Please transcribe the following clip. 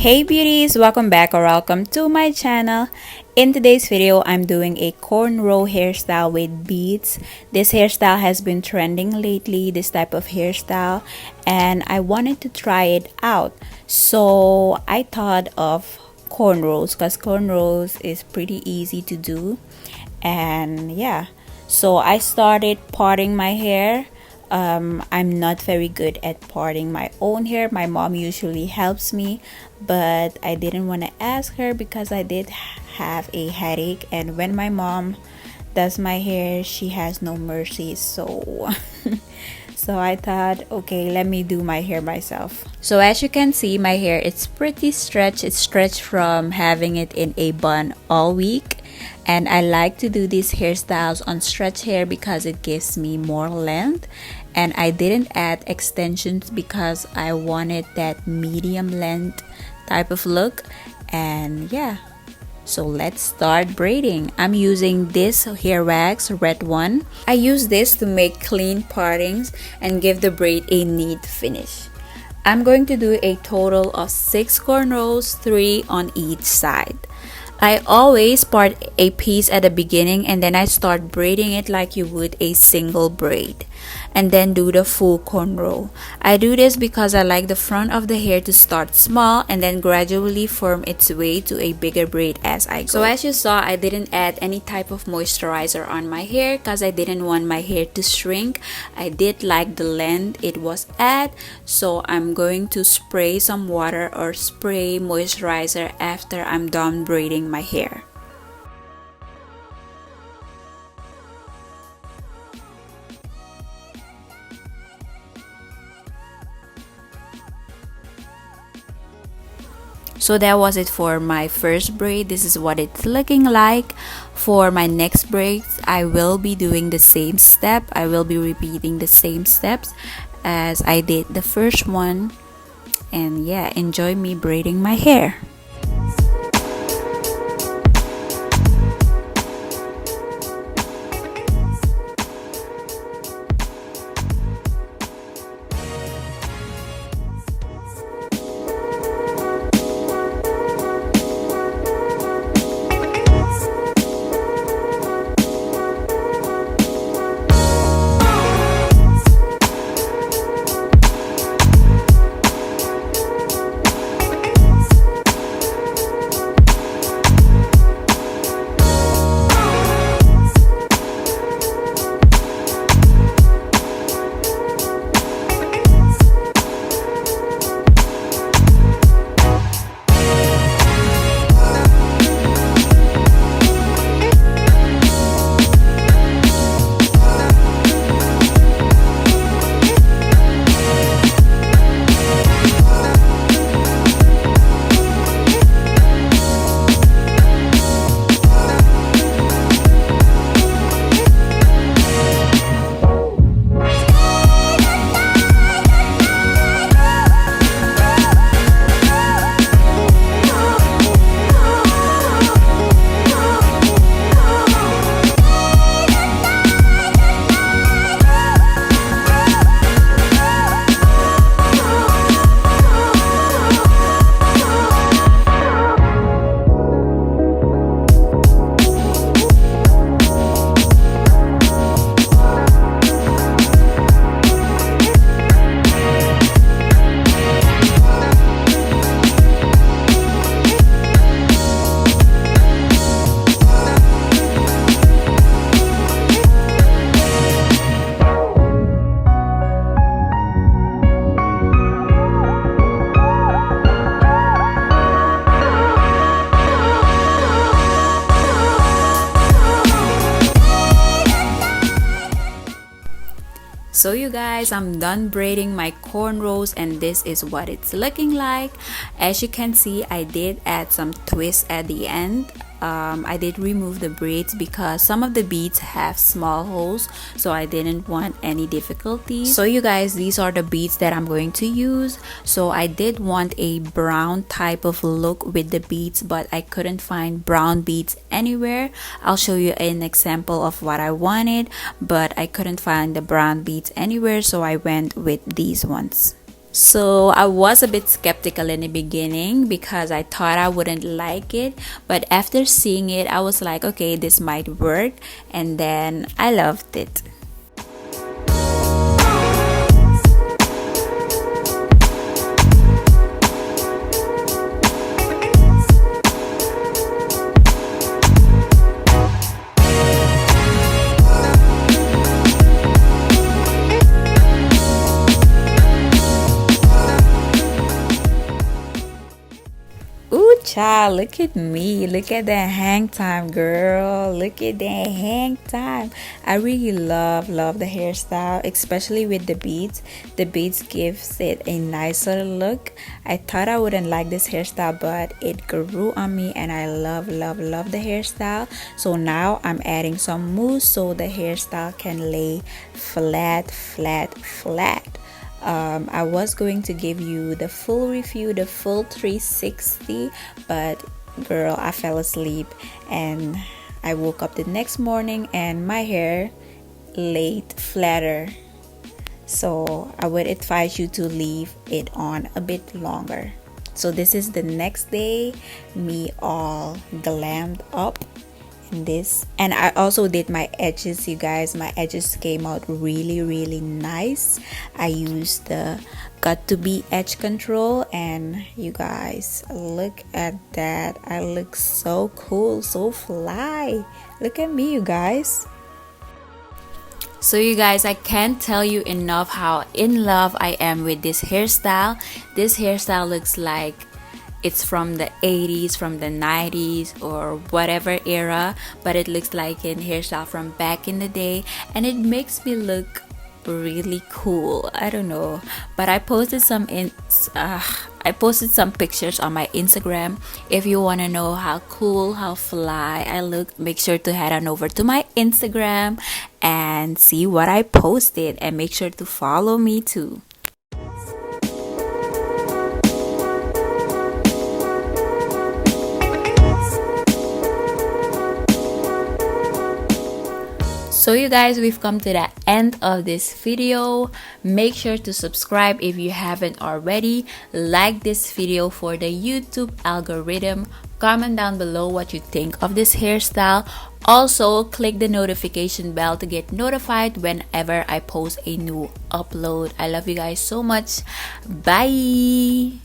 Hey beauties, welcome back or welcome to my channel. In today's video, I'm doing a cornrow hairstyle with beads. This hairstyle has been trending lately, this type of hairstyle, and I wanted to try it out. So I thought of cornrows because cornrows is pretty easy to do. And yeah, so I started parting my hair. I'm not very good at parting my own hair. My mom usually helps me, but I didn't want to ask her because I did have a headache, and when my mom does my hair, she has no mercy. So so I thought, okay, let me do my hair myself. So as you can see, my hair, it's pretty stretched. It's stretched from having it in a bun all week. And I like to do these hairstyles on stretch hair because it gives me more length. And I didn't add extensions because I wanted that medium length type of look. And yeah, so let's start braiding. I'm using this hair wax, red one. I use this to make clean partings and give the braid a neat finish. I'm going to do a total of 6 cornrows, 3 on each side. I always part a piece at the beginning and then I start braiding it like you would a single braid, and then do the full cornrow. I do this because I like the front of the hair to start small and then gradually form its way to a bigger braid as I go. So as you saw, I didn't add any type of moisturizer on my hair because I didn't want my hair to shrink. I did like the length it was at, so I'm going to spray some water or spray moisturizer after I'm done braiding my hair. So that was it for my first braid. This is what it's looking like. For my next braids, I will be doing the same step. I will be repeating the same steps as I did the first one. And yeah, enjoy me braiding my hair. So you guys, I'm done braiding my cornrows and this is what it's looking like. As you can see, I did add some twists at the end. I did remove the braids because some of the beads have small holes, so I didn't want any difficulties. So you guys, these are the beads that I'm going to use. So I did want a brown type of look with the beads, but I couldn't find brown beads anywhere. I'll show you an example of what I wanted, but I couldn't find the brown beads anywhere, so I went with these ones. So I was a bit skeptical in the beginning because I thought I wouldn't like it, but after seeing it I was like, okay, this might work, and then I loved it. Ooh, child, look at me. Look at that hang time, girl. Look at that hang time. I really love the hairstyle, especially with the beads. The beads gives it a nicer look. I thought I wouldn't like this hairstyle, but it grew on me and I love the hairstyle. So now I'm adding some mousse so the hairstyle can lay flat. I was going to give you the full review, the full 360, but girl, I fell asleep and I woke up the next morning and my hair laid flatter. So I would advise you to leave it on a bit longer. So this is the next day, me all glammed up in this, and I also did my edges, you guys. My edges came out really nice. I used the got to be edge control, and you guys, look at that. I look so cool, so fly. Look at me, you guys. So you guys, I can't tell you enough how in love I am with this hairstyle. This hairstyle looks like it's from the 80s, from the 90s, or whatever era, but it looks like a hairstyle from back in the day, and it makes me look really cool. I don't know, but I posted some pictures on my Instagram. If you want to know how cool, how fly I look, make sure to head on over to my Instagram and see what I posted, and make sure to follow me too. So you guys, we've come to the end of this video. Make sure to subscribe if you haven't already. Like this video for the YouTube algorithm. Comment down below what you think of this hairstyle. Also, click the notification bell to get notified whenever I post a new upload. I love you guys so much. Bye!